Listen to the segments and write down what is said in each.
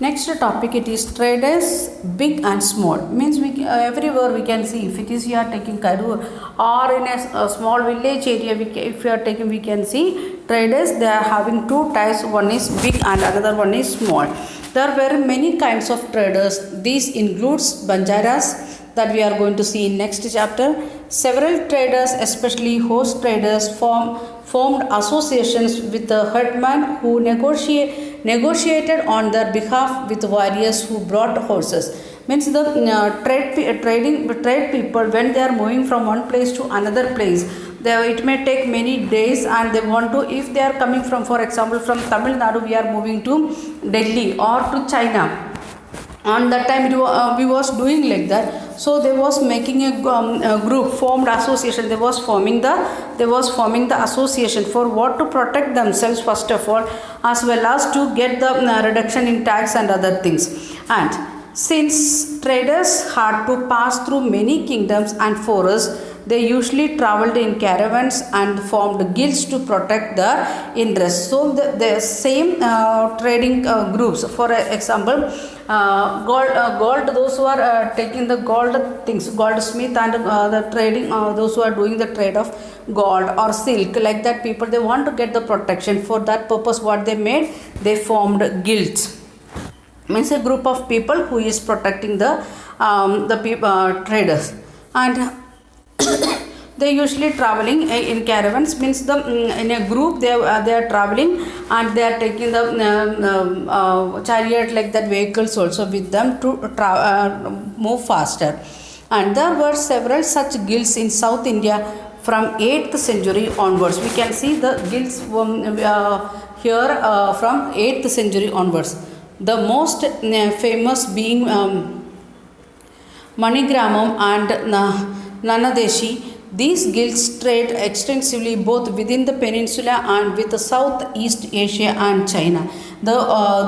Next topic, it is traders big and small. Means we everywhere we can see, if it is you are taking Karur or in a small village area, if you are taking, we can see traders, they are having two types. One is big and another one is small. There are very many kinds of traders. These includes Banjaras, that we are going to see in next chapter. Several traders, especially horse traders, formed associations with the herdmen who negotiated on their behalf with warriors who brought horses. Means the trade people, when they are moving from one place to another place, it may take many days, and they want to, if they are coming from, for example, from Tamil Nadu, we are moving to Delhi or to China. On that time we was doing like that. So they was making a group, formed association. They was forming the association for what, to protect themselves first of all, as well as to get the reduction in tax and other things. And since traders had to pass through many kingdoms and forests, they usually traveled in caravans and formed guilds to protect their interests. So the same trading groups, for example, gold, those who are taking the gold things, goldsmith, and the trading, those who are doing the trade of gold or silk, like that people, they want to get the protection. For that purpose, what they made, they formed guilds. Means a group of people who is protecting the traders. And they usually traveling in caravans. Means the in a group, they are traveling, and they are taking the chariot, like that, vehicles also with them to move faster. And there were several such guilds in South India from 8th century onwards. We can see the guilds here from 8th century onwards. The most famous being Manigramam and Nanadeshi. These guilds trade extensively both within the peninsula and with the Southeast Asia and China.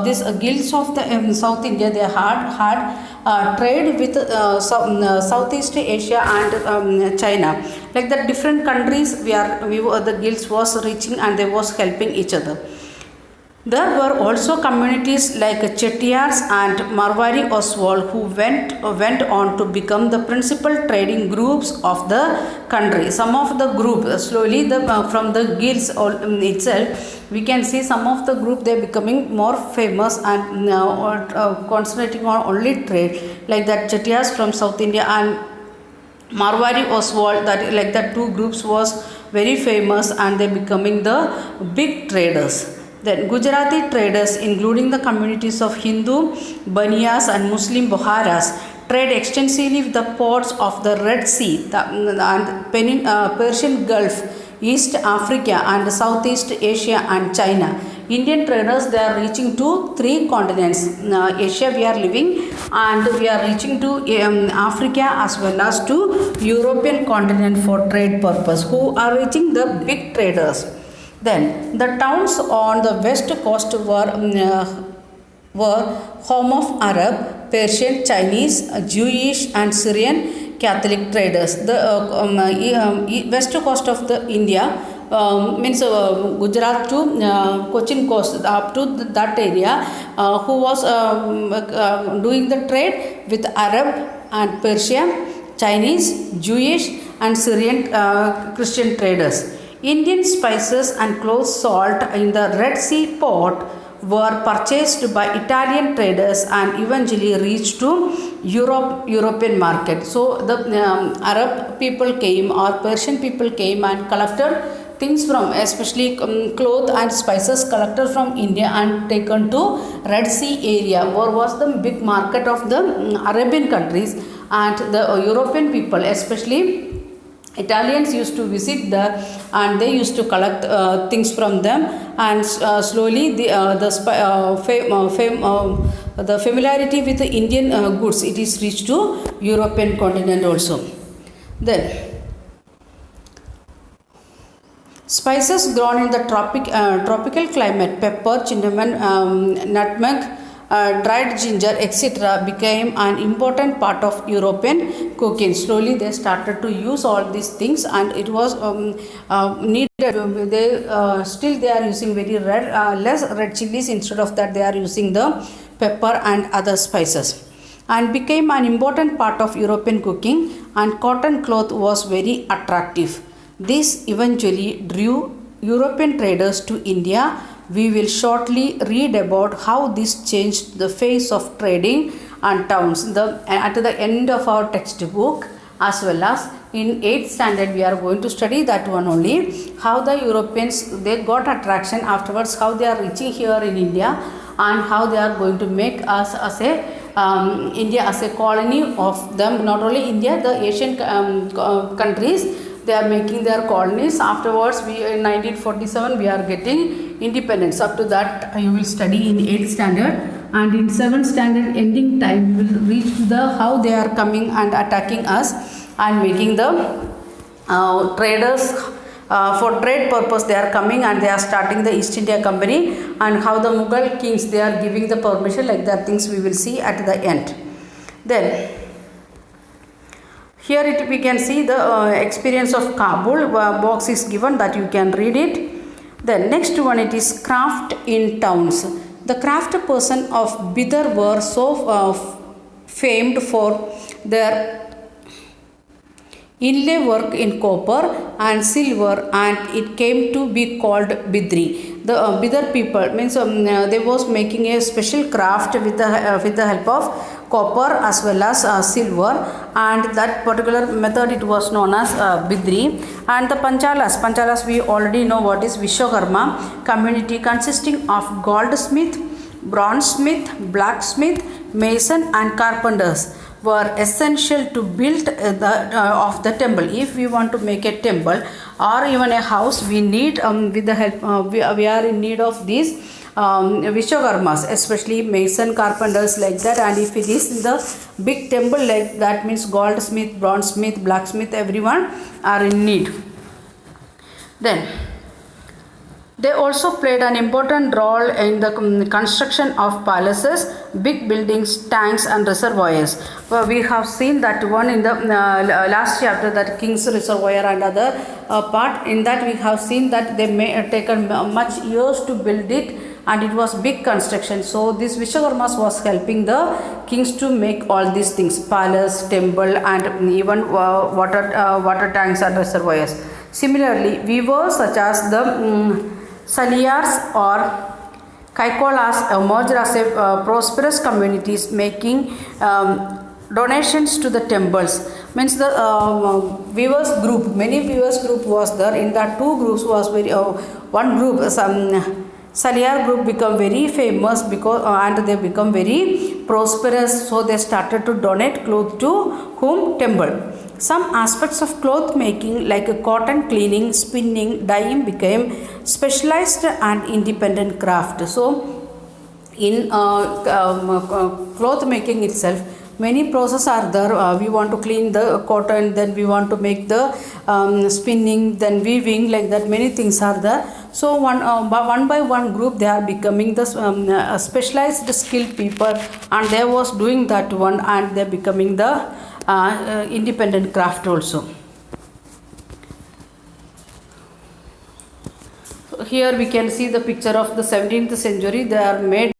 These guilds of the South India, they had trade with Southeast Asia and China. Like that, different countries the guilds was reaching, and they was helping each other. There were also communities like Chettiars and Marwari Oswal who went on to become the principal trading groups of the country. Some of the group, slowly from the guilds itself, we can see some of the group, they are becoming more famous and concentrating on only trade, like that Chettiars from South India and Marwari Oswal, that like that two groups was very famous, and they becoming the big traders. Then Gujarati traders, including the communities of Hindu Baniyas and Muslim Boharas, trade extensively with the ports of the Red Sea, and Persian Gulf, East Africa, and Southeast Asia and China. Indian traders, they are reaching to 3 continents. Asia we are living, and we are reaching to Africa as well as to European continent for trade purpose, who are reaching the big traders. Then the towns on the west coast were home of Arab, Persian, Chinese, Jewish, and Syrian Catholic traders. The west coast of the India means Gujarat to Cochin coast, up to that area, who was doing the trade with Arab and Persian, Chinese, Jewish, and Syrian Christian traders. Indian spices and clove salt in the Red Sea port were purchased by Italian traders and eventually reached to European market. So the Arab people came, or Persian people came and collected things from, especially cloth and spices, collected from India and taken to Red Sea area, where was the big market of the Arabian countries. And the European people, especially Italians, used to visit there, and they used to collect things from them, and slowly the familiarity with the Indian goods, it is reached to European continent also. Then spices grown in the tropical climate, pepper, cinnamon, nutmeg, dried ginger, etc., became an important part of European cooking. Slowly, they started to use all these things, and it was needed. Still, they are using very less red chilies. Instead of that, they are using the pepper and other spices, and became an important part of European cooking, and cotton cloth was very attractive. This eventually drew European traders to India. We will shortly read about how this changed the face of trading and towns. At the end of our textbook, as well as in 8th standard, we are going to study that one only, how the Europeans, they got attraction afterwards, how they are reaching here in India, and how they are going to make us as a India as a colony of them. Not only India, the Asian countries, they are making their colonies. Afterwards, we in 1947 we are getting independence. Up to that you will study in 8th standard, and in 7th standard ending time we will reach to the how they are coming and attacking us and making the traders for trade purpose. They are coming and they are starting the East India Company, and how the Mughal kings, they are giving the permission, like that things we will see at the end. Then here we can see the experience of Kabul. Box is given that you can read it. Then next one, it is craft in towns. The craft person of Bidar were so famed for their inlay work in copper and silver, and it came to be called Bidri. The Bidar people means they was making a special craft with the help of copper as well as silver, and that particular method it was known as Bidri. And the Panchalas we already know what is. Vishwakarma community consisting of goldsmith, bronzesmith, blacksmith, mason and carpenters were essential to build of the temple. If we want to make a temple or even a house, we need with the help we are in need of these Vishwakarmas, especially mason, carpenters, like that. And if it is the big temple, like that means goldsmith, bronzesmith, blacksmith, everyone are in need. Then they also played an important role in the construction of palaces, big buildings, tanks and reservoirs. We have seen that one in the last chapter, that King's Reservoir and other part. In that we have seen that they may have taken much years to build it, and it was big construction. So this Vishwakarmas was helping the kings to make all these things, palace, temple and even water tanks and reservoirs. Similarly, weavers such as the Saliyars or Kaikolas emerged as a prosperous communities, making donations to the temples. Means the weavers group, many weavers group was there. In that two groups was very one group, Saliyar group become very famous because and they become very prosperous. So they started to donate clothes to whom? Temple. Some aspects of cloth making like cotton cleaning, spinning, dyeing became specialized and independent craft. So in cloth making itself, many processes are there. We want to clean the cotton, then we want to make the spinning, then weaving, like that many things are there. So one by one group they are becoming the specialized skilled people, and they was doing that one, and they are becoming the independent craft also. So here we can see the picture of the 17th century. They are made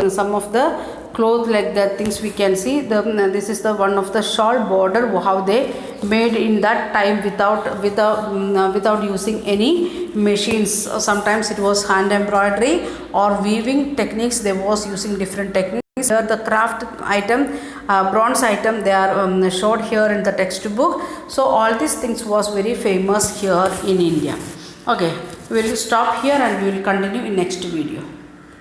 some of the clothes, like that things we can see. This is the one of the shawl border, how they made in that time without using any machines. Sometimes it was hand embroidery or weaving techniques. They was using different techniques. The craft item, bronze item, they are showed here in the textbook. So all these things was very famous here in India. Okay, we will stop here and we will continue in next video.